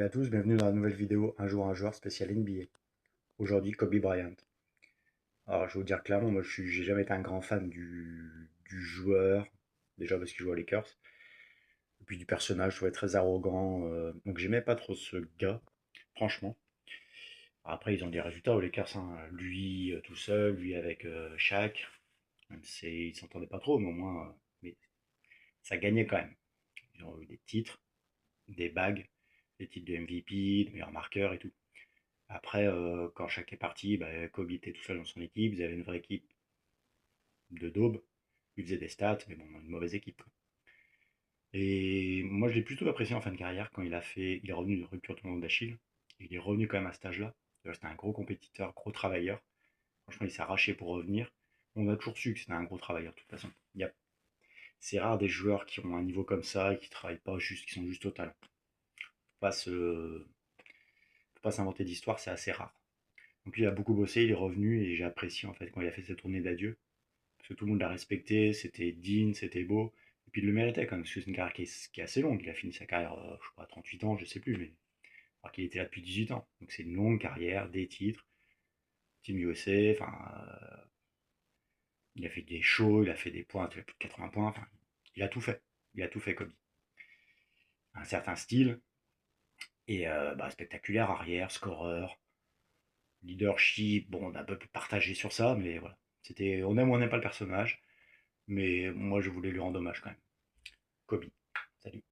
à tous, bienvenue dans la nouvelle vidéo Un jour un joueur spécial NBA. Aujourd'hui, Kobe Bryant. Alors, je vais vous dire clairement, moi, j'ai jamais été un grand fan du joueur, déjà parce qu'il joue aux Lakers, et puis du personnage, je trouvais très arrogant, donc j'aimais pas trop ce gars, franchement. Après, ils ont des résultats aux Lakers, hein. Lui tout seul, lui avec Shaq, même si ils s'entendaient pas trop, mais au moins, mais ça gagnait quand même. Ils ont eu des titres, des bagues, des titres de MVP, de meilleur marqueur et tout. Après, quand chaque est parti, bah, Kobe était tout seul dans son équipe. Ils avaient une vraie équipe de daube. Ils faisaient des stats, mais bon, une mauvaise équipe, quoi. Et moi, je l'ai plutôt apprécié en fin de carrière quand il est revenu de rupture de tendon d'Achille. Il est revenu quand même à cet âge-là. C'était un gros compétiteur, gros travailleur. Franchement, il s'est arraché pour revenir. On a toujours su que c'était un gros travailleur, de toute façon. C'est rare des joueurs qui ont un niveau comme ça et qui travaillent pas juste, qui sont juste au talent. Faut pas se, faut pas s'inventer d'histoire, c'est assez rare. Donc lui, il a beaucoup bossé, il est revenu et j'ai apprécié en fait quand il a fait cette tournée d'adieu. Parce que tout le monde l'a respecté, c'était digne, c'était beau. Et puis il le méritait quand même, parce que c'est une carrière qui est assez longue. Il a fini sa carrière, je sais pas, 38 ans, je sais plus, mais alors qu'il était là depuis 18 ans. Donc c'est une longue carrière, des titres, Team USA, enfin, il a fait des shows, il a fait des points, il a plus de 80 points, enfin, il a tout fait. Il a tout fait, Kobe. Un certain style, et bah, spectaculaire, arrière, scoreur, leadership, bon, on a un peu partagé sur ça, mais voilà. On aime ou on n'aime pas le personnage, mais moi je voulais lui rendre hommage quand même. Kobe. Salut.